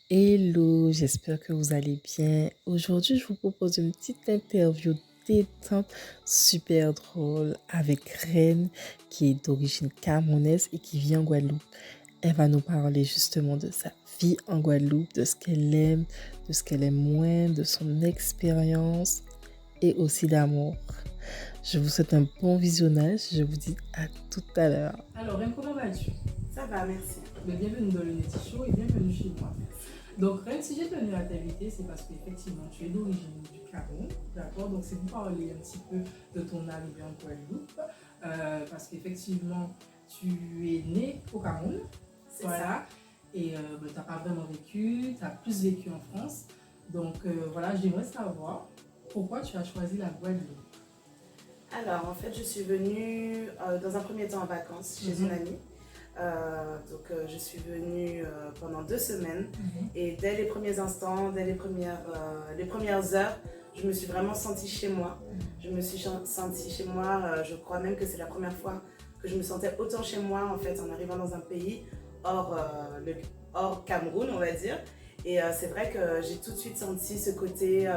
Hello, j'espère que vous allez bien. Aujourd'hui, je vous propose une petite interview détente, super drôle, avec Reine, qui est d'origine camerounaise et qui vit en Guadeloupe. Elle va nous parler justement de sa vie en Guadeloupe, de ce qu'elle aime, de ce qu'elle aime moins, de son expérience et aussi d'amour. Je vous souhaite un bon visionnage. Je vous dis à tout à l'heure. Alors, Ren, comment vas-tu? Ça va, merci. Bienvenue dans le Netty Show et bienvenue chez moi. Donc, Ren, si j'ai tenu à t'inviter, c'est parce qu'effectivement, tu es d'origine du Cameroun, d'accord? Donc, c'est pour parler un petit peu de ton arrivée en Guadeloupe, parce qu'effectivement, tu es né au Cameroun, C'est voilà, ça. et tu n'as pas vraiment vécu, tu as plus vécu en France. Donc, voilà, j'aimerais savoir pourquoi tu as choisi la Guadeloupe. Alors, en fait, je suis venue dans un premier temps en vacances chez une amie. Je suis venue pendant 2 semaines et dès les premiers instants, dès les premières heures, je me suis vraiment sentie chez moi. Je me suis sentie chez moi, je crois même que c'est la première fois que je me sentais autant chez moi en fait en arrivant dans un pays hors Cameroun, on va dire. Et c'est vrai que j'ai tout de suite senti ce côté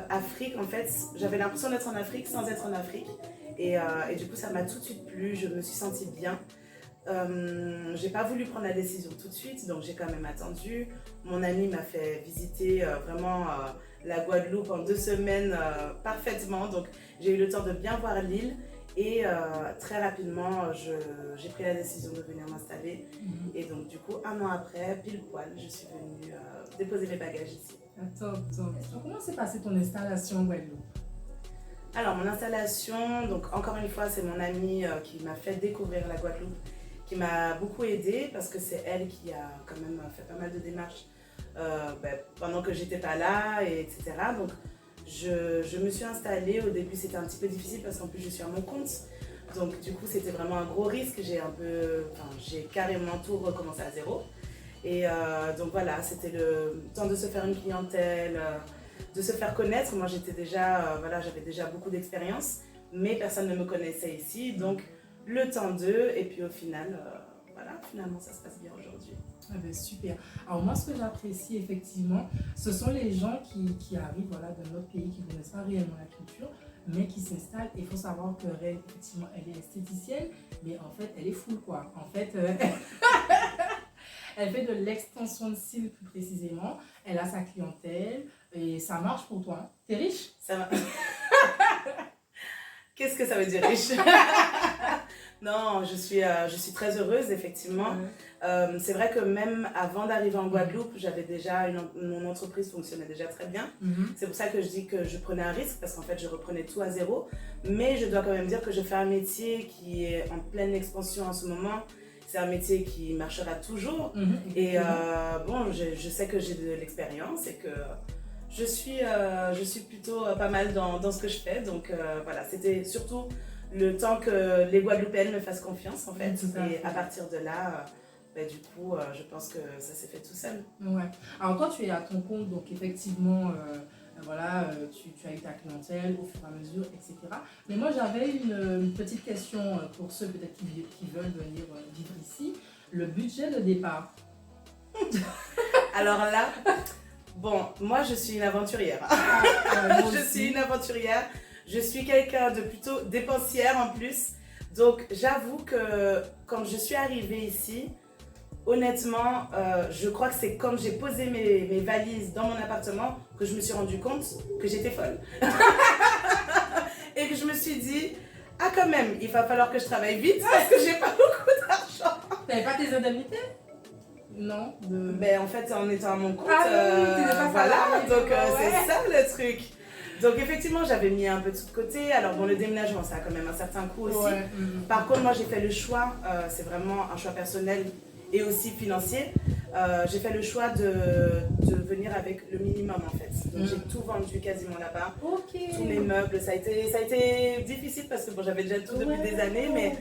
Afrique. En fait, j'avais l'impression d'être en Afrique sans être en Afrique. Et du coup, ça m'a tout de suite plu, je me suis sentie bien. J'ai pas voulu prendre la décision tout de suite, donc j'ai quand même attendu. Mon ami m'a fait visiter la Guadeloupe en 2 semaines parfaitement, donc j'ai eu le temps de bien voir l'île et très rapidement j'ai pris la décision de venir m'installer. Et donc du coup, un an après, pile poil, je suis venue déposer mes bagages ici. Ah, top, top. Donc, comment s'est passée ton installation en Guadeloupe? Alors mon installation, donc encore une fois, c'est mon amie qui m'a fait découvrir la Guadeloupe, qui m'a beaucoup aidée parce que c'est elle qui a quand même fait pas mal de démarches pendant que j'étais pas là, etc. Donc je me suis installée. Au début c'était un petit peu difficile parce qu'en plus je suis à mon compte. Donc du coup c'était vraiment un gros risque. J'ai carrément tout recommencé à zéro. Et donc voilà, c'était le temps de se faire une clientèle, de se faire connaître. Moi j'avais déjà beaucoup d'expérience, mais personne ne me connaissait ici. Donc le temps d'eux, et puis au final, finalement ça se passe bien aujourd'hui. Ah ben super. Alors moi, ce que j'apprécie effectivement, ce sont les gens qui arrivent voilà, de notre pays, qui ne connaissent pas réellement la culture, mais qui s'installent. Il faut savoir que effectivement, elle est esthéticienne, mais en fait, elle est full quoi. En fait, elle fait de l'extension de cils plus précisément. Elle a sa clientèle et ça marche pour toi. T'es riche? Ça va. Qu'est-ce que ça veut dire riche? Non, je suis très heureuse, effectivement. C'est vrai que même avant d'arriver en Guadeloupe, j'avais déjà mon entreprise fonctionnait déjà très bien. C'est pour ça que je dis que je prenais un risque, parce qu'en fait, je reprenais tout à zéro. Mais je dois quand même dire que je fais un métier qui est en pleine expansion en ce moment. C'est un métier qui marchera toujours. Et je sais que j'ai de l'expérience et que je suis plutôt pas mal dans ce que je fais. Donc voilà, c'était surtout le temps que les Guadeloupéennes me fassent confiance en fait. Et à partir de là, du coup, je pense que ça s'est fait tout seul. Ouais. Alors toi, tu es à ton compte, donc effectivement, tu as eu ta clientèle au fur et à mesure, etc. Mais moi, j'avais une petite question pour ceux peut-être qui veulent venir vivre ici. Le budget de départ. Alors là, bon, moi je suis une aventurière. Je suis une aventurière. Je suis quelqu'un de plutôt dépensière en plus. Donc j'avoue que quand je suis arrivée ici, honnêtement, je crois que c'est quand j'ai posé mes valises dans mon appartement que je me suis rendu compte que j'étais folle. Et que je me suis dit, ah quand même, il va falloir que je travaille vite parce que j'ai pas beaucoup d'argent. T'avais pas tes indemnités? Non. En fait, en étant à mon compte, voilà, donc c'est ça le truc. Donc effectivement, j'avais mis un peu tout de côté. Alors bon, le déménagement, ça a quand même un certain coût aussi. Ouais. Par contre, moi, j'ai fait le choix, c'est vraiment un choix personnel et aussi financier. J'ai fait le choix de venir avec le minimum en fait. Donc j'ai tout vendu quasiment là-bas. Tous mes meubles, ça a été difficile parce que bon, j'avais déjà tout depuis des années, mais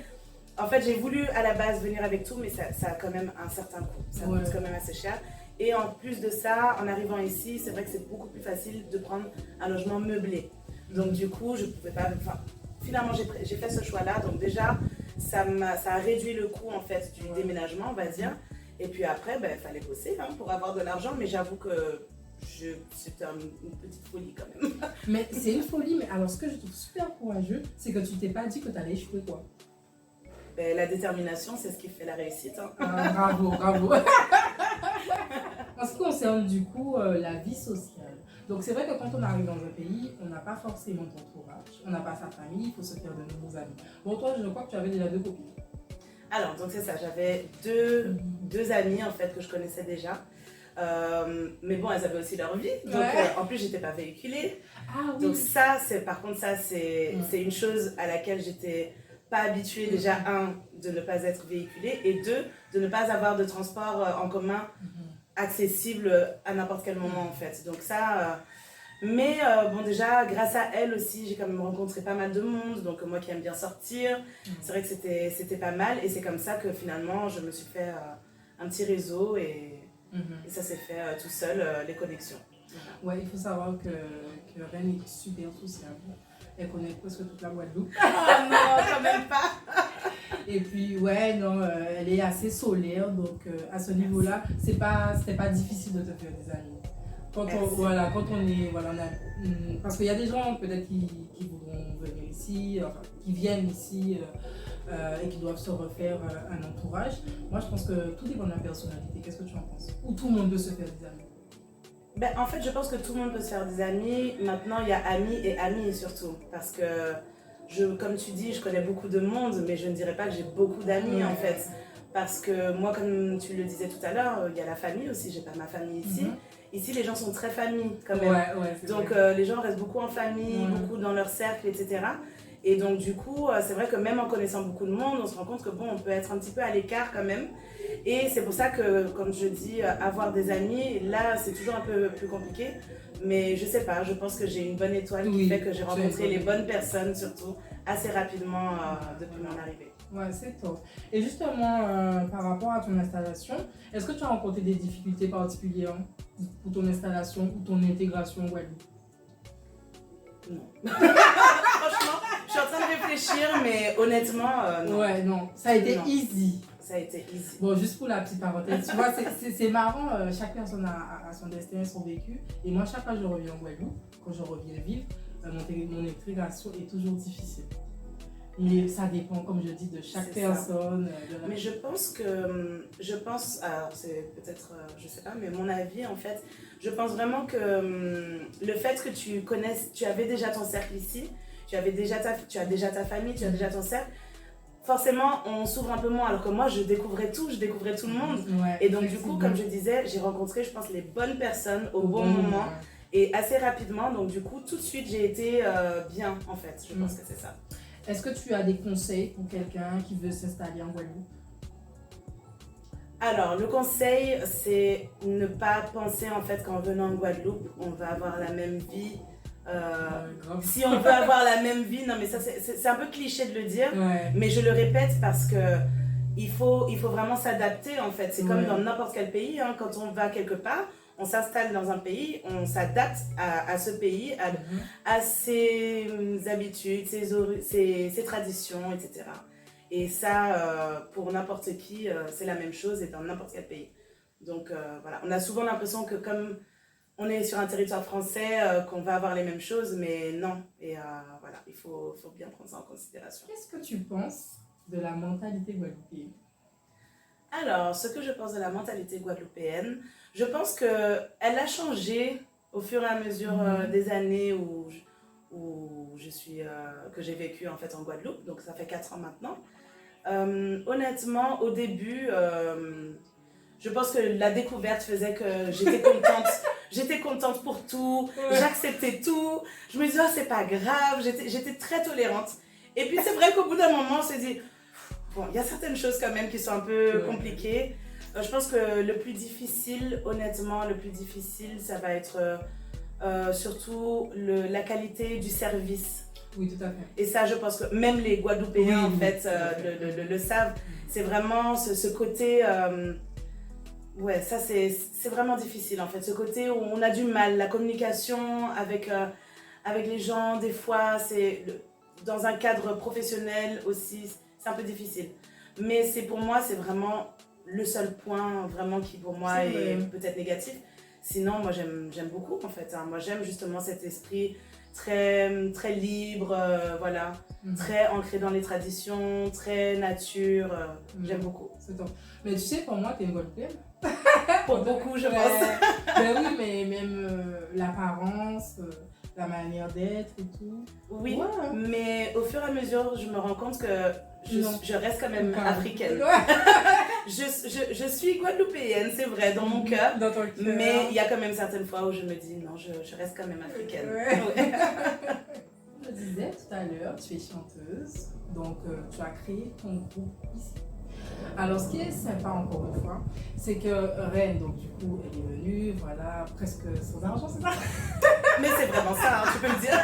en fait, j'ai voulu à la base venir avec tout, mais ça a quand même un certain coût. Ça coûte quand même assez cher. Et en plus de ça, en arrivant ici, c'est vrai que c'est beaucoup plus facile de prendre un logement meublé. Donc du coup, je pouvais pas... finalement, j'ai fait ce choix-là. Donc déjà, ça a réduit le coût en fait du déménagement, on va dire. Et puis après, il fallait bosser pour avoir de l'argent, mais j'avoue que c'était une petite folie quand même. Mais c'est une folie, mais alors ce que je trouve super courageux, c'est que tu t'es pas dit que tu allais échouer, quoi. La détermination, c'est ce qui fait la réussite. Ah, bravo, bravo. En ce qui concerne du coup la vie sociale, donc c'est vrai que quand on arrive dans un pays, on n'a pas forcément d'entourage, on n'a pas sa famille, il faut se faire de nouveaux amis. Bon, toi, je crois que tu avais déjà 2 copines. Alors, donc c'est ça, j'avais deux amies en fait que je connaissais déjà. Mais bon, elles avaient aussi leur vie. Donc, en plus, j'étais pas véhiculée. Ah oui. Donc ça, par contre, c'est une chose à laquelle j'étais pas habituée. Déjà, de ne pas être véhiculée. Et 2, de ne pas avoir de transport en commun accessible à n'importe quel moment, en fait. Donc ça... mais bon, déjà, grâce à elle aussi, j'ai quand même rencontré pas mal de monde. Donc moi qui aime bien sortir, c'est vrai que c'était pas mal. Et c'est comme ça que finalement, je me suis fait un petit réseau et ça s'est fait tout seul, les connexions. Ouais, il faut savoir que Reine est super sociable. Elle connaît presque toute la Guadeloupe. Ah non, quand même pas. Et puis, ouais, non, elle est assez solaire. Donc, à ce niveau-là, c'était pas difficile de te faire des amis. Quand on est, parce qu'il y a des gens peut-être qui voudront venir ici, enfin, qui viennent ici et qui doivent se refaire un entourage. Moi, je pense que tout dépend de la personnalité. Qu'est-ce que tu en penses? Ou tout le monde peut se faire des amis? En fait, je pense que tout le monde peut se faire des amis. Maintenant, il y a amis et amis surtout. Parce que, comme tu dis, je connais beaucoup de monde, mais je ne dirais pas que j'ai beaucoup d'amis en fait. Parce que moi, comme tu le disais tout à l'heure, il y a la famille aussi. J'ai pas ma famille ici. Ici, les gens sont très famille quand même. Donc, les gens restent beaucoup en famille, beaucoup dans leur cercle, etc. Et donc, du coup, c'est vrai que même en connaissant beaucoup de monde, on se rend compte que bon, on peut être un petit peu à l'écart quand même. Et c'est pour ça que, comme je dis, avoir des amis, là, c'est toujours un peu plus compliqué. Mais je sais pas, je pense que j'ai une bonne étoile qui fait que j'ai rencontré les bonnes personnes, surtout, assez rapidement depuis mon arrivée. Ouais, c'est top. Et justement, par rapport à ton installation, est-ce que tu as rencontré des difficultés particulières pour ton installation ou ton intégration en Guadeloupe? Non. Franchement, je suis en train de réfléchir, mais honnêtement, non. Ouais, non, ça a été easy. Ça a été easy. Bon, juste pour la petite parenthèse, tu vois, c'est marrant, chaque personne a son destin, son vécu. Et moi, chaque fois que je reviens en Guadeloupe, quand je reviens vivre, mon intégration est toujours difficile. Et ça dépend, comme je dis, de chaque personne. Mais je pense, alors c'est peut-être, je sais pas, mais mon avis en fait, je pense vraiment que le fait que tu avais déjà ton cercle ici, tu as déjà ta famille, tu as déjà ton cercle, forcément on s'ouvre un peu moins, alors que moi je découvrais tout le monde. Ouais, et donc du coup, comme je disais, j'ai rencontré, je pense, les bonnes personnes au bon moment et assez rapidement, donc du coup tout de suite j'ai été bien en fait, je pense que c'est ça. Est-ce que tu as des conseils pour quelqu'un qui veut s'installer en Guadeloupe? Alors, le conseil, c'est ne pas penser en fait qu'en venant en Guadeloupe, on va avoir la même vie. Si on veut avoir la même vie, non mais ça c'est un peu cliché de le dire, mais je le répète parce que il faut vraiment s'adapter en fait. C'est comme dans n'importe quel pays, quand on va quelque part, on s'installe dans un pays, on s'adapte à ce pays, à ses habitudes, ses traditions, etc. Et ça, pour n'importe qui, c'est la même chose et dans n'importe quel pays. Donc voilà, on a souvent l'impression que comme on est sur un territoire français, qu'on va avoir les mêmes choses, mais non. Et voilà, il faut bien prendre ça en considération. Qu'est-ce que tu penses de la mentalité guadeloupéenne? Alors, ce que je pense de la mentalité guadeloupéenne, je pense qu'elle a changé au fur et à mesure des années que j'ai vécu en fait en Guadeloupe, donc ça fait 4 ans maintenant. Honnêtement, au début, je pense que la découverte faisait que j'étais contente pour tout, j'acceptais tout, je me disais oh, c'est pas grave, j'étais très tolérante. Et puis c'est vrai qu'au bout d'un moment, on s'est dit bon, il y a certaines choses quand même qui sont un peu compliquées. Je pense que le plus difficile, honnêtement, ça va être surtout la qualité du service. Oui, tout à fait. Et ça, je pense que même les Guadeloupéens, en fait, le savent. C'est vraiment ce côté... ouais, ça, c'est vraiment difficile, en fait. Ce côté où on a du mal. La communication avec les gens, des fois, dans un cadre professionnel aussi, c'est un peu difficile. Mais pour moi, c'est vraiment le seul point vraiment qui pour moi est peut-être négatif. Sinon, moi j'aime beaucoup en fait. Moi j'aime justement cet esprit très, très libre, voilà, très ancré dans les traditions, très nature. J'aime beaucoup. C'est top. Mais tu sais, pour moi, t'es une Guadeloupéenne. Pour beaucoup, je pense. Ben oui, mais même l'apparence, la manière d'être et tout. Oui, mais au fur et à mesure, je me rends compte que je reste quand même africaine. Je suis guadeloupéenne, c'est vrai, dans mon cœur. Dans ton cœur. Mais il y a quand même certaines fois où je me dis, non, je reste quand même africaine. Je disais tout à l'heure, tu es chanteuse, donc tu as créé ton groupe ici. Alors, ce qui est sympa, encore une fois, c'est que Reine, donc du coup, elle est venue, voilà, presque sans argent, c'est ça? Mais c'est vraiment ça, hein, tu peux le dire.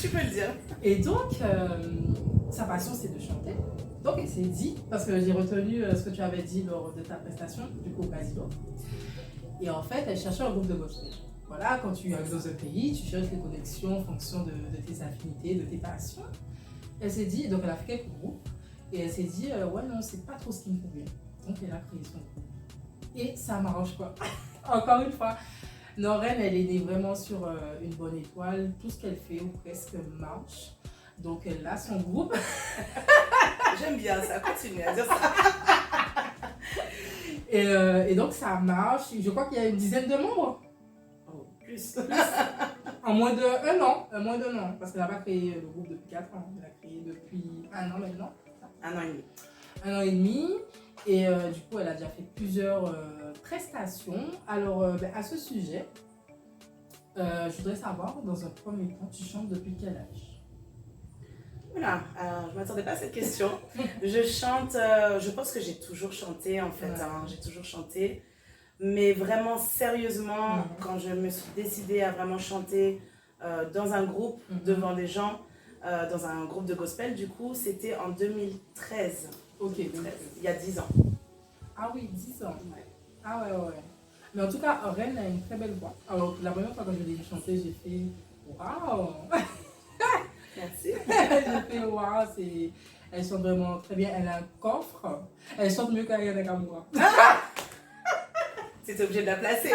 Tu peux le dire. Et donc, sa passion, c'est de chanter. Donc, elle s'est dit, parce que j'ai retenu ce que tu avais dit lors de ta prestation, du coup, au Casino. Et en fait, elle cherchait un groupe de gospel. Voilà, quand tu arrives dans un pays, tu cherches les connexions en fonction de tes affinités, de tes passions. Elle s'est dit, donc elle a fait quelques groupes. Et elle s'est dit, ouais, non, c'est pas trop ce qui me convient. Donc, elle a créé son groupe. Et ça m'arrange pas. Encore une fois. Reine, elle est née vraiment sur une bonne étoile. Tout ce qu'elle fait, ou presque, marche. Donc, elle a son groupe. J'aime bien ça, continue à dire ça. Et donc, ça marche. Je crois qu'il y a une dizaine de membres. Oh, plus. En moins d'un an. Parce qu'elle n'a pas créé le groupe depuis 4 ans. Elle l'a créé depuis 1 an maintenant. 1 an et demi. 1 an et demi. Et du coup, elle a déjà fait plusieurs prestations. Alors, à ce sujet, je voudrais savoir, dans un premier temps, tu chantes depuis quel âge? Voilà, alors je ne m'attendais pas à cette question. Je chante, je pense que j'ai toujours chanté en fait, j'ai toujours chanté. Mais vraiment sérieusement, quand je me suis décidée à vraiment chanter dans un groupe, devant des gens, dans un groupe de gospel, du coup, c'était en 2013. Ok, 2013, il y a 10 ans. Ah oui, 10 ans. Ouais. Ah ouais. Mais en tout cas, Reine a une très belle voix. Alors, la première fois que je l'ai chanter, j'ai fait waouh! Merci. J'ai fait waouh, elle chante vraiment très bien. Elle a un coffre. Elle chante mieux qu'Ariana Nakamura. C'était obligé de la placer.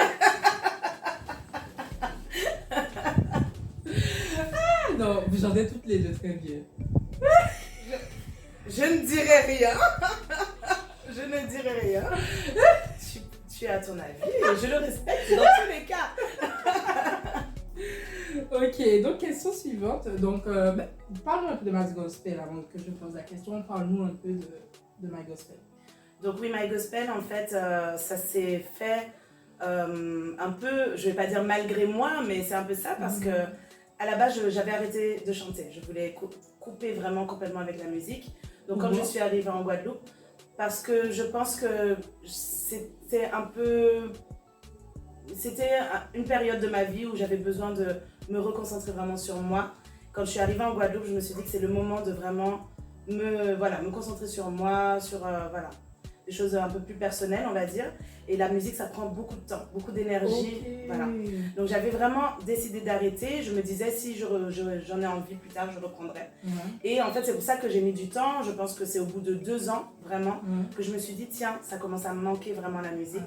Non, vous chantez toutes les deux très bien. Je ne dirai rien. Je ne dirai rien. Tu as ton avis et je le respecte dans tous les cas. Ok, donc question suivante. Donc, parle-nous un peu de My Gospel avant que je pose la question. Parle-nous un peu de My Gospel. Donc oui, My Gospel, en fait, ça s'est fait un peu, je vais pas dire malgré moi, mais c'est un peu ça parce que à la base, j'avais arrêté de chanter. Je voulais couper vraiment complètement avec la musique. Donc quand je suis arrivée en Guadeloupe, parce que je pense que c'était une période de ma vie où j'avais besoin de me reconcentrer vraiment sur moi. Quand je suis arrivée en Guadeloupe, je me suis dit que c'est le moment de vraiment me concentrer sur moi, sur des choses un peu plus personnelles, on va dire. Et la musique, ça prend beaucoup de temps, beaucoup d'énergie. Okay. Voilà. Donc j'avais vraiment décidé d'arrêter. Je me disais, si j'en ai envie plus tard, je reprendrai. Et en fait, c'est pour ça que j'ai mis du temps. Je pense que c'est au bout de 2 ans, vraiment, que je me suis dit, tiens, ça commence à me manquer vraiment la musique.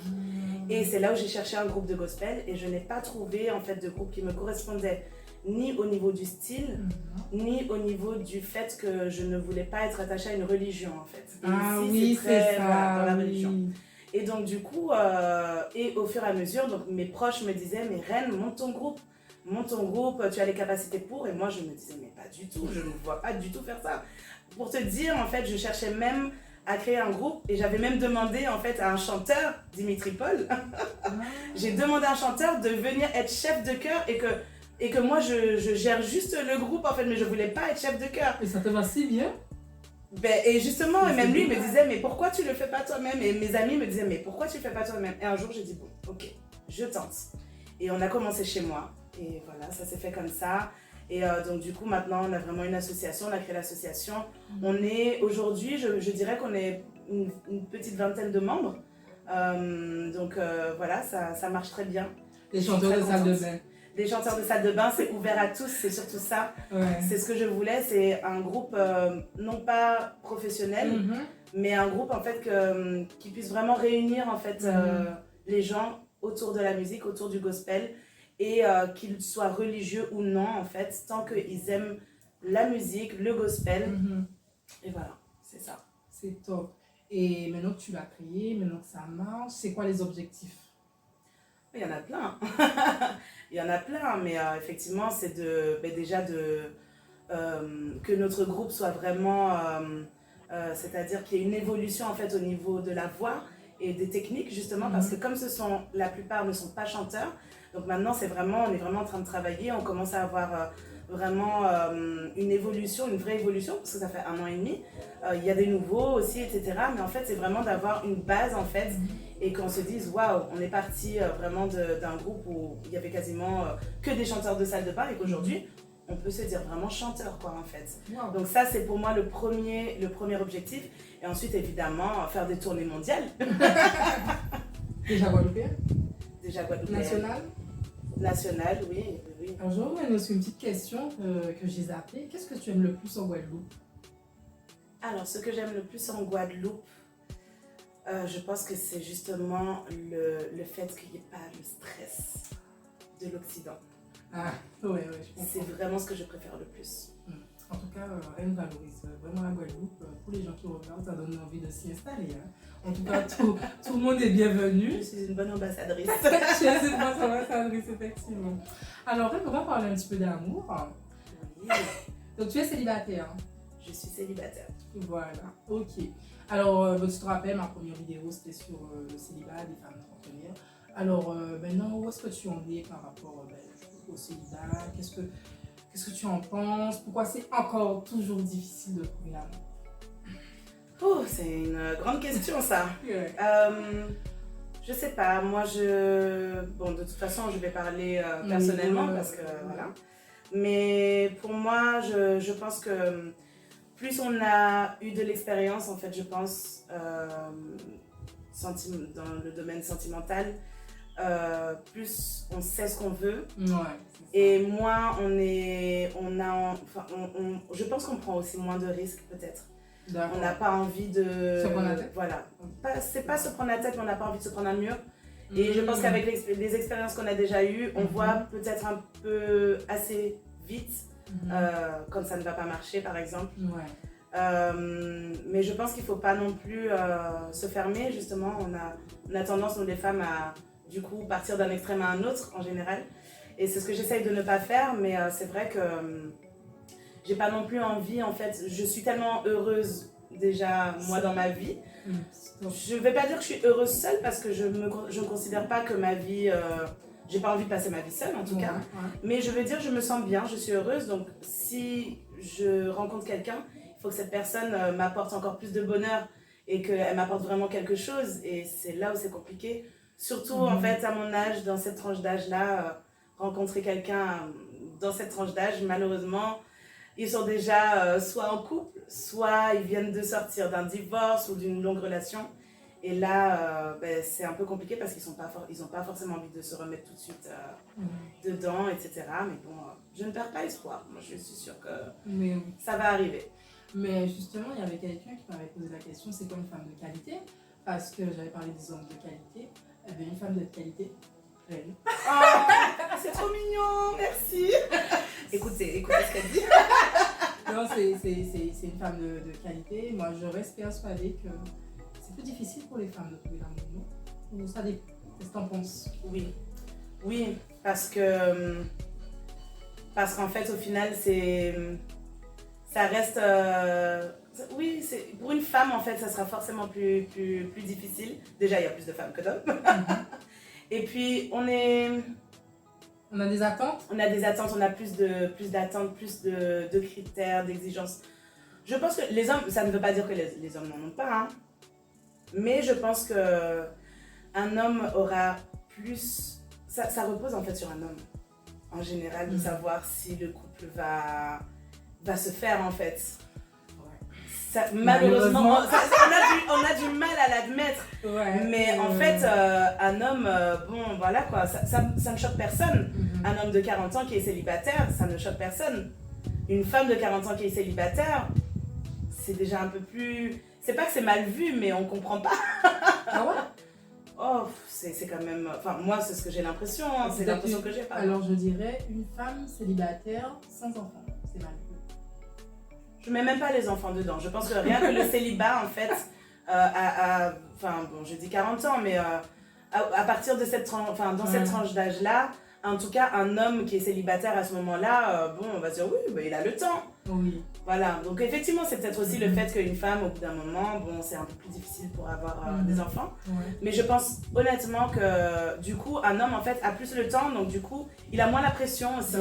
Et c'est là où j'ai cherché un groupe de gospel et je n'ai pas trouvé en fait de groupe qui me correspondait ni au niveau du style, ni au niveau du fait que je ne voulais pas être attachée à une religion en fait. Et ici, c'est très dans la religion. Et donc du coup, et au fur et à mesure, donc, mes proches me disaient, mais Reine, monte ton groupe, tu as les capacités pour. Et moi je me disais, mais pas du tout, je ne vois pas du tout faire ça. Pour te dire, en fait, je cherchais même à créer un groupe et j'avais même demandé en fait à un chanteur, Dimitri Paul, j'ai demandé à un chanteur de venir être chef de chœur et que moi je gère juste le groupe en fait, mais je voulais pas être chef de chœur. Et ça te va si bien? Et justement, et même lui me disait, mais pourquoi tu le fais pas toi-même? Et mes amis me disaient, mais pourquoi tu le fais pas toi-même? Et un jour j'ai dit, bon, ok, je tente. Et on a commencé chez moi et voilà, ça s'est fait comme ça. Et donc du coup maintenant on a vraiment une association, on a créé l'association. On est aujourd'hui, je dirais qu'on est une petite vingtaine de membres. Donc voilà, ça marche très bien. Les chanteurs de salle de bain. des chanteurs de salle de bain, c'est ouvert à tous, c'est surtout ça. Ouais. C'est ce que je voulais, c'est un groupe non pas professionnel, mais un groupe en fait qui puisse vraiment réunir en fait les gens autour de la musique, autour du gospel, et qu'ils soient religieux ou non en fait, tant qu'ils aiment la musique, le gospel, et voilà, c'est ça. C'est top. Et maintenant que tu l'as créé, maintenant que ça marche, c'est quoi les objectifs? Il y en a plein. Il y en a plein, mais effectivement, c'est déjà que notre groupe soit vraiment, c'est-à-dire qu'il y ait une évolution en fait au niveau de la voix et des techniques justement, parce que comme la plupart ne sont pas chanteurs, donc maintenant on est vraiment en train de travailler, on commence à avoir vraiment une évolution, une vraie évolution, parce que ça fait 1 an et demi. Il y a des nouveaux aussi, etc. Mais en fait, c'est vraiment d'avoir une base en fait, et qu'on se dise waouh, on est parti vraiment d'un groupe où il y avait quasiment que des chanteurs de salle de bain, et qu'aujourd'hui on peut se dire vraiment chanteur quoi en fait. Wow. Donc ça c'est pour moi le premier objectif, et ensuite évidemment faire des tournées mondiales. Déjà guadeloupéen? Déjà guadeloupéen. National, oui. Alors je reviens aussi une petite question que j'ai zappée. Qu'est-ce que tu aimes le plus en Guadeloupe? Alors ce que j'aime le plus en Guadeloupe, je pense que c'est justement le fait qu'il n'y ait pas le stress de l'Occident. Ah, ouais, je comprends. C'est vraiment ce que je préfère le plus. En tout cas, elle valorise vraiment la Guadeloupe. Pour les gens qui regardent, ça donne envie de s'y installer. Hein. En tout cas, tout le monde est bienvenu. Je suis une bonne ambassadrice. Tu es une bonne ambassadrice, effectivement. Alors, on va parler un petit peu d'amour. Oui. Donc, tu es célibataire. Je suis célibataire. Voilà, ok. Alors, tu te rappelles, ma première vidéo, c'était sur le célibat des femmes trentenaires. Alors, maintenant, où est-ce que tu en es par rapport au célibat? Qu'est-ce que tu en penses? Pourquoi c'est encore toujours difficile de trouver l'amour? Oh, c'est une grande question ça. Ouais. Je sais pas, moi bon, de toute façon je vais parler personnellement parce que voilà. Mais pour moi, je pense que plus on a eu de l'expérience, en fait, je pense, dans le domaine sentimental, plus on sait ce qu'on veut. Ouais. Et moins je pense qu'on prend aussi moins de risques peut-être. On n'a pas envie de... Se prendre la tête. Voilà. C'est pas se prendre la tête, mais on n'a pas envie de se prendre un mur. Et je pense qu'avec les expériences qu'on a déjà eues, on voit peut-être un peu assez vite quand ça ne va pas marcher, par exemple. Ouais. Mais je pense qu'il ne faut pas non plus se fermer, justement. On a tendance, nous les femmes, à du coup partir d'un extrême à un autre, en général. Et c'est ce que j'essaye de ne pas faire, mais c'est vrai que j'ai pas non plus envie, en fait. Je suis tellement heureuse déjà, moi, dans ma vie. Je vais pas dire que je suis heureuse seule, parce que je ne considère pas que ma vie... j'ai pas envie de passer ma vie seule, en tout cas. Ouais. Mais je veux dire, je me sens bien, je suis heureuse. Donc, si je rencontre quelqu'un, il faut que cette personne m'apporte encore plus de bonheur et qu'elle m'apporte vraiment quelque chose. Et c'est là où c'est compliqué. Surtout, en fait, à mon âge, dans cette tranche d'âge-là, rencontrer quelqu'un dans cette tranche d'âge, malheureusement, ils sont déjà soit en couple, soit ils viennent de sortir d'un divorce ou d'une longue relation. Et là, c'est un peu compliqué parce qu'ils n'ont pas forcément envie de se remettre tout de suite dedans, etc. Mais bon, je ne perds pas espoir. Moi, je suis sûre que ça va arriver. Mais justement, il y avait quelqu'un qui m'avait posé la question, c'est quoi une femme de qualité? Parce que j'avais parlé des hommes de qualité. Eh bien, une femme de qualité, elle. Oh, c'est trop mignon, merci. Écoutez ce qu'elle dit. Non, c'est une femme de qualité. Moi, je reste persuadée que c'est plus difficile pour les femmes de trouver l'amour, non? Ou ça dépend. Qu'est-ce que t'en penses? Oui, parce qu'en fait, au final, ça reste... oui, pour une femme, en fait, ça sera forcément plus difficile. Déjà, il y a plus de femmes que d'hommes. Et puis, on a des attentes. On a des attentes, on a plus d'attentes, plus de critères, d'exigences. Je pense que les hommes, ça ne veut pas dire que les hommes n'en ont pas, hein. Mais je pense qu'un homme aura plus... Ça repose en fait sur un homme, en général, de savoir si le couple va se faire en fait. Malheureusement, on a du mal à l'admettre. Ouais. Mais en fait, un homme, bon, voilà quoi, ça ne choque personne. Un homme de 40 ans qui est célibataire, ça ne choque personne. Une femme de 40 ans qui est célibataire, c'est déjà un peu plus... C'est pas que c'est mal vu, mais on comprend pas. Ah ouais? Oh, c'est quand même... Enfin, moi, c'est ce que j'ai l'impression. Hein, c'est l'impression que j'ai. Alors, je dirais une femme célibataire sans enfant. C'est mal vu. Je mets même pas les enfants dedans. Je pense que rien que le célibat, en fait, enfin, bon, je dis 40 ans, mais à partir de cette tranche, enfin, dans cette tranche d'âge-là, en tout cas, un homme qui est célibataire à ce moment-là, bon, on va se dire oui, bah, il a le temps. Oui. Voilà, donc effectivement, c'est peut-être aussi le fait qu'une femme, au bout d'un moment, bon, c'est un peu plus difficile pour avoir des enfants. Ouais. Mais je pense honnêtement que du coup, un homme, en fait, a plus le temps, donc du coup, il a moins la pression aussi.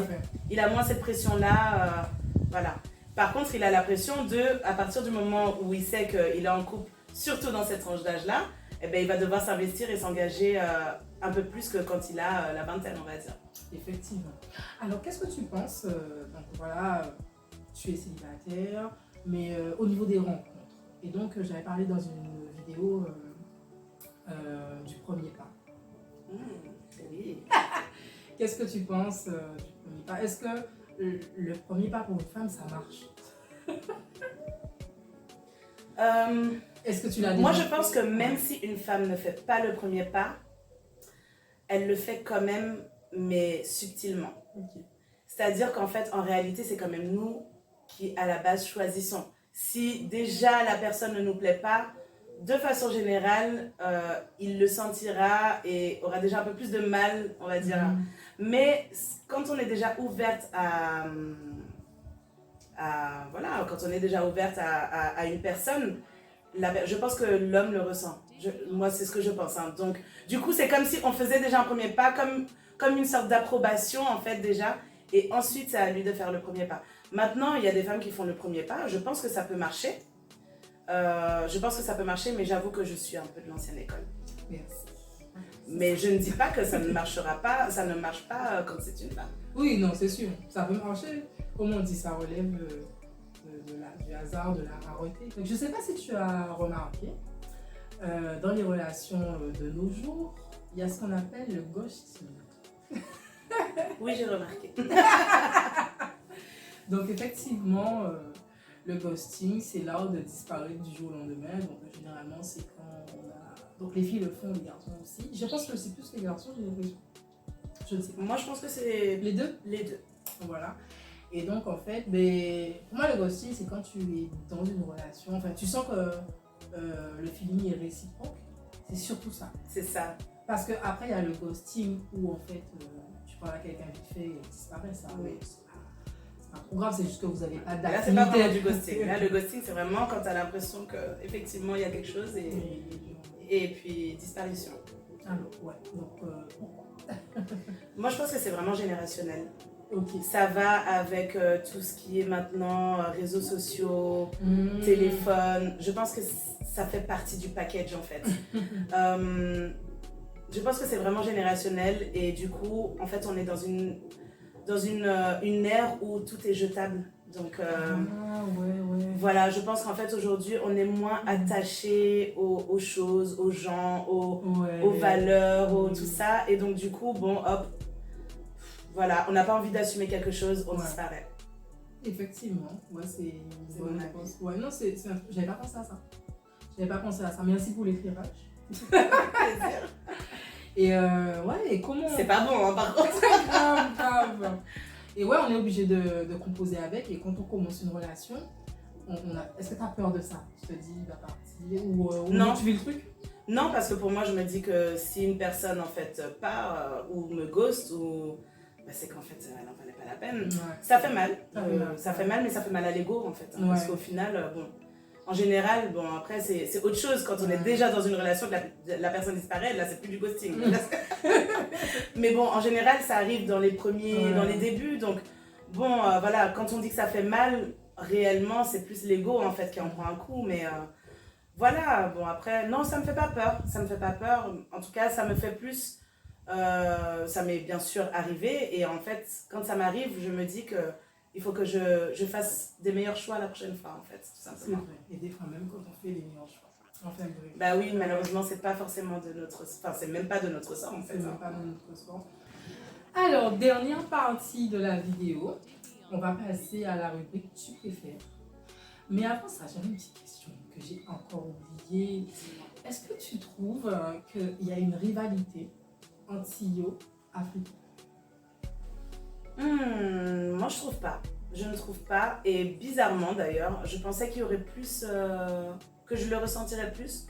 Il a moins cette pression-là, voilà. Par contre, il a la pression à partir du moment où il sait qu'il est en couple, surtout dans cette tranche d'âge-là, eh ben, il va devoir s'investir et s'engager un peu plus que quand il a la vingtaine, on va dire. Effectivement. Alors, qu'est-ce que tu penses donc voilà, tu es célibataire, mais au niveau des rencontres. Et donc, j'avais parlé dans une vidéo du premier pas. Oui. Qu'est-ce que tu penses du premier pas? Est-ce que le premier pas pour une femme, ça marche? Est-ce que tu l'as déjà Moi, je pense que même si une femme ne fait pas le premier pas, elle le fait quand même, mais subtilement. Okay. C'est-à-dire qu'en fait, en réalité, c'est quand même nous qui, à la base, choisissons. Si déjà la personne ne nous plaît pas, de façon générale, il le sentira et aura déjà un peu plus de mal, on va dire. Mais quand on est déjà ouverte voilà, quand on est déjà ouverte à une personne, je pense que l'homme le ressent. Moi, c'est ce que je pense. Hein. Donc, du coup, c'est comme si on faisait déjà un premier pas, comme une sorte d'approbation, en fait, déjà. Et ensuite, c'est à lui de faire le premier pas. Maintenant, il y a des femmes qui font le premier pas. Je pense que ça peut marcher. Mais j'avoue que je suis un peu de l'ancienne école. Merci. Mais je ne dis pas que ça ne marchera pas, ça ne marche pas quand c'est une femme. Oui, non, c'est sûr. Ça peut marcher. Comme on dit, ça relève du hasard, de la rareté. Donc, je ne sais pas si tu as remarqué, dans les relations de nos jours, il y a ce qu'on appelle le ghosting. Oui, j'ai remarqué. Donc, effectivement, le ghosting, c'est l'art de disparaître du jour au lendemain. Donc, généralement, c'est quand on a... Donc, les filles le font, les garçons aussi. Je pense que c'est plus les garçons, j'ai l'impression. Je ne sais pas. Moi, je pense que c'est... Les deux? Les deux. Voilà. Et donc, en fait, pour moi, le ghosting, c'est quand tu es dans une relation, enfin, tu sens que le feeling est réciproque. C'est surtout ça. C'est ça. Parce qu'après, il y a le ghosting où, en fait, tu parles à quelqu'un vite fait et il disparaît. Ça, oui. C'est pas trop grave, c'est juste que vous n'avez pas d'activité. Là, c'est pas vraiment du ghosting. Là, le ghosting, c'est vraiment quand tu as l'impression qu'effectivement, il y a quelque chose et puis disparition. Alors, ouais. Donc, pourquoi? Moi, je pense que c'est vraiment générationnel. Okay. Ça va avec tout ce qui est maintenant réseaux sociaux, téléphone. Je pense que ça fait partie du package en fait. Je pense que c'est vraiment générationnel et du coup, en fait, on est dans une ère où tout est jetable. Donc, voilà, je pense qu'en fait, aujourd'hui, on est moins attaché aux choses, aux gens, aux valeurs, tout ça. Et donc, du coup, bon, hop. Voilà, on n'a pas envie d'assumer quelque chose, on disparaît. Effectivement, ouais, c'est mon réponse. Ouais, non, j'avais pas pensé à ça. Merci pour l'éclairage. Plaisir. Et comment... C'est pas bon, hein, par contre. grave. Et ouais, on est obligé de composer avec. Et quand on commence une relation, est-ce que tu as peur de ça? Tu te dis, il va partir ou non. Tu vis le truc? Non, parce que pour moi, je me dis que si une personne, en fait, part ou me ghost ou... c'est qu'en fait, elle n'en valait pas la peine. Ouais. Ça fait mal. Ça fait mal, mais ça fait mal à l'ego, en fait. Hein, parce qu'au final, bon, en général, bon, après, c'est autre chose. Quand on est déjà dans une relation, que la personne disparaît, là, c'est plus du ghosting. Mais bon, en général, ça arrive dans les dans les débuts. Donc, bon, voilà, quand on dit que ça fait mal, réellement, c'est plus l'ego, en fait, qui en prend un coup. Mais voilà, bon, après, non, ça me fait pas peur. Ça me fait pas peur. En tout cas, ça me fait plus... ça m'est bien sûr arrivé et en fait quand ça m'arrive je me dis que il faut que je fasse des meilleurs choix la prochaine fois, en fait, tout C'est simplement. vrai. Et des fois, même quand on fait les meilleurs choix. Enfin, bref. Bah oui, malheureusement, c'est pas forcément de notre... Enfin, c'est même pas de notre sort, en fait. C'est même pas dans notre sport. Alors, dernière partie de la vidéo. On va passer à la rubrique Tu préfères. Mais avant ça, j'avais une petite question que j'ai encore oubliée. Est-ce que tu trouves qu'il y a une rivalité antillo-africaine? Moi, je trouve pas. Je ne trouve pas. Et bizarrement, d'ailleurs, je pensais qu'il y aurait plus... que je le ressentirais plus.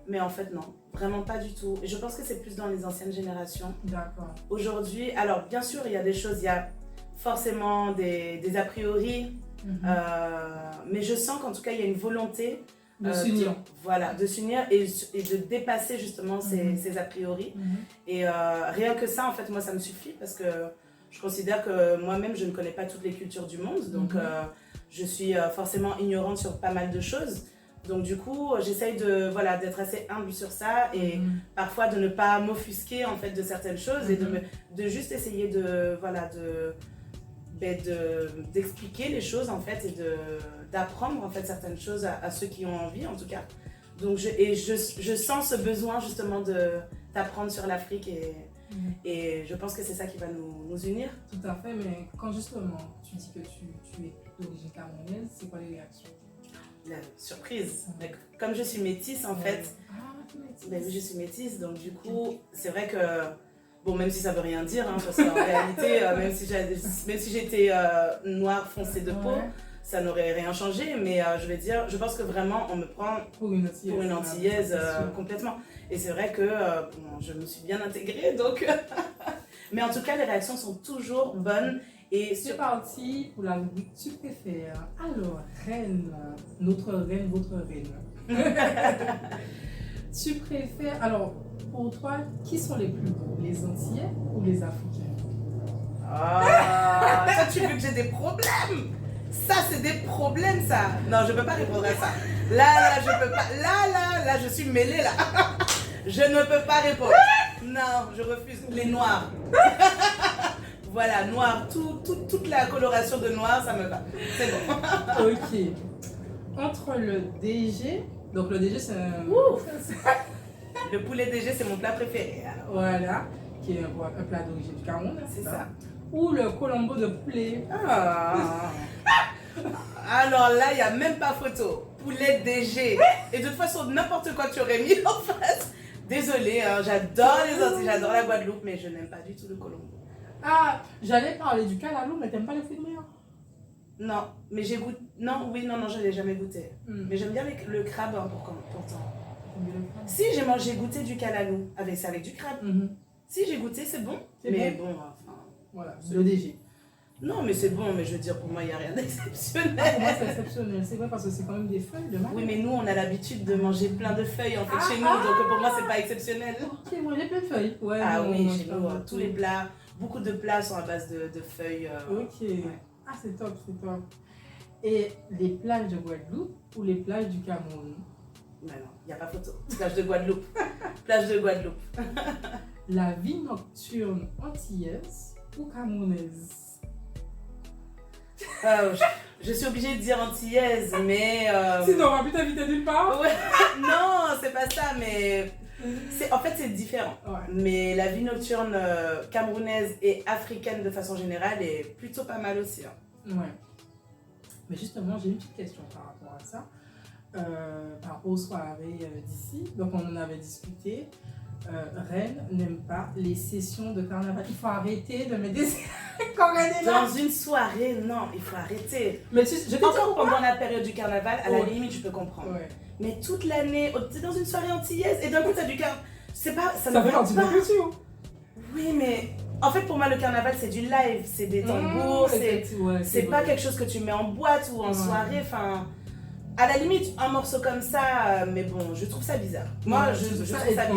Mais en fait, non. Vraiment pas du tout. Et je pense que c'est plus dans les anciennes générations. D'accord. Aujourd'hui, alors bien sûr, il y a des choses, il y a forcément des a priori. Mais je sens qu'en tout cas, il y a une volonté De s'unir. Voilà, de s'unir et de dépasser justement ces a priori. Et rien que ça, en fait, moi, ça me suffit parce que je considère que moi-même, je ne connais pas toutes les cultures du monde. Donc, je suis forcément ignorante sur pas mal de choses. Donc, du coup, j'essaye d'être assez humble sur ça et parfois de ne pas m'offusquer, en fait, de certaines choses et de juste essayer d'expliquer les choses, en fait, et d'apprendre, en fait, certaines choses à ceux qui ont envie, en tout cas. Donc, je sens ce besoin, justement, d'apprendre sur l'Afrique et je pense que c'est ça qui va nous unir. Tout à fait, mais quand justement tu dis que tu es d'origine camerounaise, c'est quoi les réactions? La surprise. Mais comme je suis métisse, en fait, oui, je suis métisse, donc du coup, c'est vrai que, bon, même si ça veut rien dire, hein, parce qu'en réalité, même si j'étais noire foncée de peau, ça n'aurait rien changé, mais je pense que vraiment, on me prend pour une Antillaise, complètement. Et c'est vrai que je me suis bien intégrée, donc... mais en tout cas, les réactions sont toujours bonnes. Et c'est parti pour la rubrique Tu préfères. Alors, reine, notre reine, votre reine. Tu préfères... Alors, pour toi, qui sont les plus beaux, les Antillais ou les Africains? Ah, ça, tu veux que j'ai des problèmes? Ça, c'est des problèmes, ça. Non, je peux pas répondre à ça. Là, je peux pas. Là, je suis mêlée, là. Je ne peux pas répondre. Non, je refuse. Les noirs. Voilà, noir. Toute la coloration de noir, ça me va. C'est bon. Ok. Entre le DG, donc le DG, c'est un... Le poulet DG, c'est mon plat préféré. Alors. Voilà, qui est un plat d'origine du Cameroun, c'est ça. Ou le colombo de poulet. Alors là, il n'y a même pas photo. Poulet DG. Et de toute façon, n'importe quoi tu aurais mis en face. Désolée, hein, j'adore les Antilles, j'adore la Guadeloupe, mais je n'aime pas du tout le colombo. Ah, j'allais parler du calalou, mais t'aimes pas les fruits de mer? Non, mais j'ai goûté. Non, je l'ai jamais goûté. Mais j'aime bien le crabe, hein, pourtant. Si, j'ai goûté du calalou. C'est avec du crabe. Si, j'ai goûté, c'est bon. Mais bon, enfin. Voilà, c'est le DG. Non, mais c'est bon, mais je veux dire, pour moi, il n'y a rien d'exceptionnel. Pour moi, c'est exceptionnel. C'est vrai parce que c'est quand même des feuilles de marron. Oui, mais nous, on a l'habitude de manger plein de feuilles en fait chez nous, donc pour moi, c'est pas exceptionnel. Ok, moi j'ai plein de feuilles. Ouais, oui, chez nous, tous les plats, beaucoup de plats sont à base de feuilles. Ok. Ouais. Ah, c'est top, c'est top. Et les plages de Guadeloupe ou les plages du Cameroun? Non, il n'y a pas photo. Plage de Guadeloupe. Plage de Guadeloupe. La vie nocturne antillaise ou camerounaise? Je suis obligée de dire antillaise, mais... Sinon, on va plus t'inviter nulle part. Ouais. Non, c'est pas ça, mais... En fait, c'est différent. Ouais. Mais la vie nocturne camerounaise et africaine de façon générale est plutôt pas mal aussi. Hein. Ouais. Mais justement, j'ai une petite question par rapport à ça. Par rapport aux soirées d'ici. Donc, on en avait discuté. Rennes n'aime pas les sessions de carnaval. Il faut arrêter de mettre des... Quand Rennes est là. Dans une soirée, non, il faut arrêter. Mais je encore pendant la période du carnaval, à la limite, je peux comprendre. Ouais. Mais toute l'année, t'es dans une soirée antillaise et d'un coup, t'as du carnaval. C'est pas... Ça fait partie de la culture. Oui, mais... En fait, pour moi, le carnaval, c'est du live. C'est des tambours, c'est pas quelque chose que tu mets en boîte ou en soirée. Enfin... À la limite, un morceau comme ça, mais bon, je trouve ça bizarre. Moi, je trouve ça bizarre.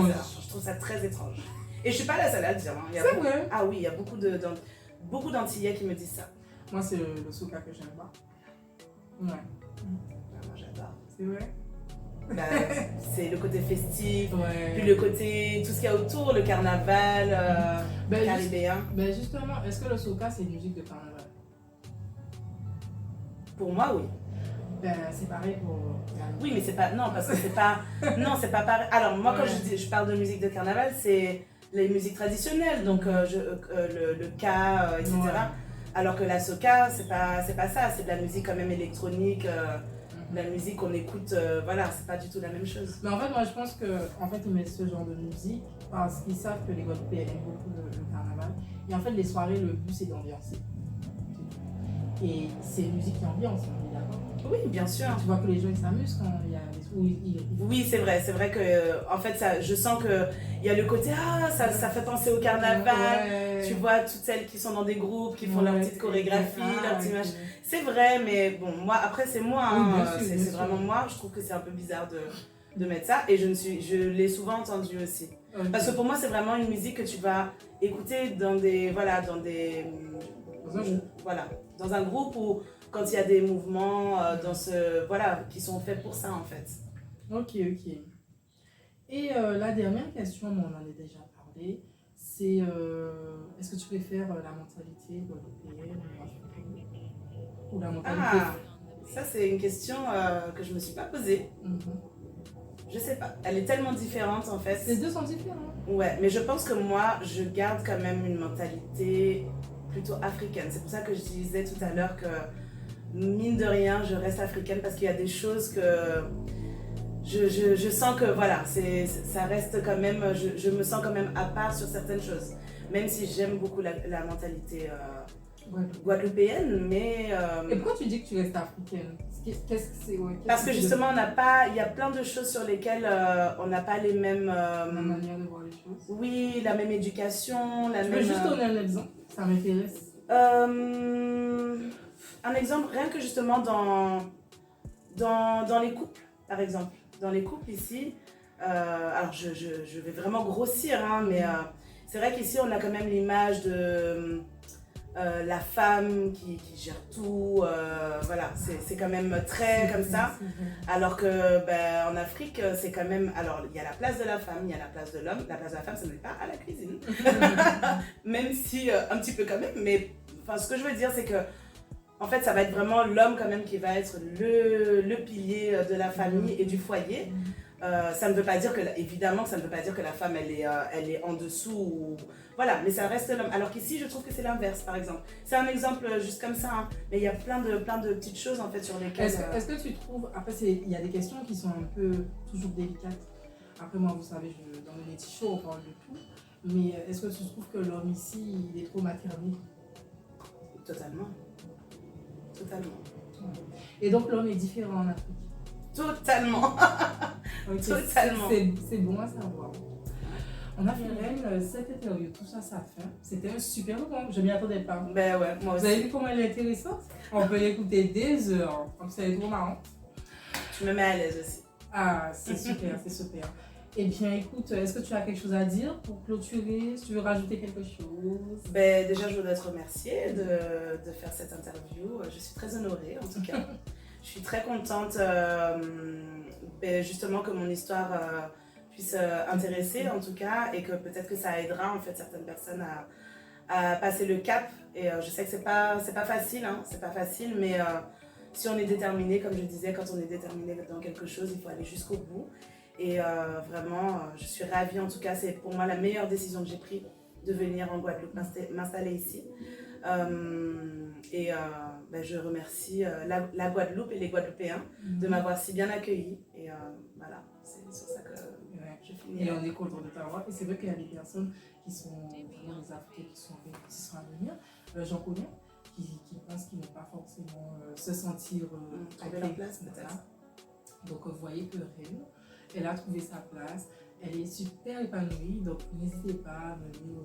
Je trouve ça très étrange. Et je suis pas la seule à le dire. Hein. C'est vrai. Ah oui, il y a beaucoup d'Antillais qui me disent ça. Moi, c'est le soca que j'aime pas. Ouais. Moi, j'adore. C'est vrai. C'est le côté festif, puis le côté, tout ce qu'il y a autour, le carnaval, caribéen. Justement, est-ce que le soca, c'est une musique de carnaval? Pour moi, oui. Ben, c'est pareil pour la Oui, mais c'est pas... Non, parce que c'est pas... Non, c'est pas pareil. Alors, moi, quand je parle de musique de carnaval, c'est les musiques traditionnelles, donc le ka, etc. Ouais. Alors que la soca, c'est pas ça, c'est de la musique quand même électronique, de la musique qu'on écoute, voilà, c'est pas du tout la même chose. Mais en fait, moi, je pense qu'en fait, ils mettent ce genre de musique parce qu'ils savent que les Guadeloupéens aiment beaucoup le carnaval. Et en fait, les soirées, le but, c'est d'ambiancer. Et c'est une musique qui ambiance, on est d'accord? Oui, bien sûr. Tu vois que les gens ils s'amusent quand il y a des Oui, c'est vrai que en fait ça, je sens que il y a le côté ça fait penser au carnaval. Ouais. Tu vois toutes celles qui sont dans des groupes, qui font leur petite chorégraphie, leur petit match. C'est vrai, mais bon, moi après c'est moi, hein, oui, c'est vraiment moi. Je trouve que c'est un peu bizarre de mettre ça et je l'ai souvent entendu aussi. Okay. Parce que pour moi c'est vraiment une musique que tu vas écouter dans un groupe où quand il y a des mouvements qui sont faits pour ça en fait. Ok. Et la dernière question, on en a déjà parlé, c'est est-ce que tu préfères la mentalité guadeloupéenne ou la mentalité... Ça c'est une question que je me suis pas posée. Je sais pas, elle est tellement différente en fait. Les deux sont différents. Ouais, mais je pense que moi je garde quand même une mentalité plutôt africaine. C'est pour ça que je disais tout à l'heure que mine de rien, je reste africaine parce qu'il y a des choses que je sens que voilà, ça reste quand même, je me sens quand même à part sur certaines choses. Même si j'aime beaucoup la mentalité guadeloupéenne, mais... Et pourquoi tu dis que tu restes africaine? Qu'est-ce que c'est? Parce que justement, il y a plein de choses sur lesquelles on n'a pas les mêmes... la manière de voir les choses. Oui, la même éducation, tu peux juste donner un exemple? Ça m'intéresse. Un exemple, rien que justement dans les couples, par exemple. Dans les couples ici, alors je vais vraiment grossir, hein, mais c'est vrai qu'ici on a quand même l'image de la femme qui gère tout, voilà, c'est quand même très comme ça. Alors que en Afrique, c'est quand même, alors il y a la place de la femme, il y a la place de l'homme. La place de la femme, ce n'est pas à la cuisine, même si un petit peu quand même, mais enfin, ce que je veux dire, c'est que en fait, ça va être vraiment l'homme quand même qui va être le pilier de la famille et du foyer. Ça ne veut pas dire que, évidemment, ça ne veut pas dire que la femme, elle est en dessous. Ou... Voilà, mais ça reste l'homme. Alors qu'ici, je trouve que c'est l'inverse, par exemple. C'est un exemple juste comme ça, hein, mais il y a plein de petites choses, en fait, sur lesquelles... Est-ce que tu trouves... Après, il y a des questions qui sont un peu toujours délicates. Après, moi, vous savez, dans le métier show, on parle de tout. Mais est-ce que tu trouves que l'homme ici, il est trop materné? Totalement. Et donc l'homme est différent en Afrique? Totalement. Okay. Totalement. C'est bon à savoir. On a fait cette interview, tout ça, ça fait. C'était un super moment, je m'y attendais pas. Ben ouais, moi aussi. Vous avez vu comment elle est intéressante? On peut l'écouter des heures, comme ça, elle est trop marrant. Tu me mets à l'aise aussi. Ah, c'est super, c'est super. Eh bien, écoute, est-ce que tu as quelque chose à dire pour clôturer? Si tu veux rajouter quelque chose? Déjà, je voudrais te remercier de faire cette interview. Je suis très honorée, en tout cas. Je suis très contente, justement, que mon histoire puisse intéresser, en tout cas, et que peut-être que ça aidera, en fait, certaines personnes à passer le cap. Et je sais que c'est pas facile, hein, c'est pas facile, mais si on est déterminé, comme je disais, quand on est déterminé dans quelque chose, il faut aller jusqu'au bout. Et vraiment, je suis ravie, en tout cas, c'est pour moi la meilleure décision que j'ai prise de venir en Guadeloupe, m'installer ici. Je remercie la Guadeloupe et les Guadeloupéens de m'avoir si bien accueillie. Et voilà, c'est sur ça que je finis. Et on est content de t'avoir. Et c'est vrai qu'il y a des personnes qui sont vraiment des Africains qui sont à venir. J'en connais qui pensent qu'ils n'ont pas forcément se sentir trouver leur place, peut-être. Donc vous voyez que Reine, elle a trouvé sa place, elle est super épanouie, donc n'hésitez pas à venir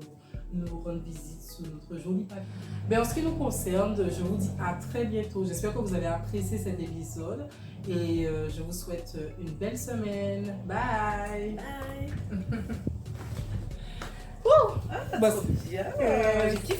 nous rendre visite sur notre joli papier. En ce qui nous concerne, je vous dis à très bientôt. J'espère que vous avez apprécié cet épisode et je vous souhaite une belle semaine. Bye! Bye! Trop bien! J'ai kiffé!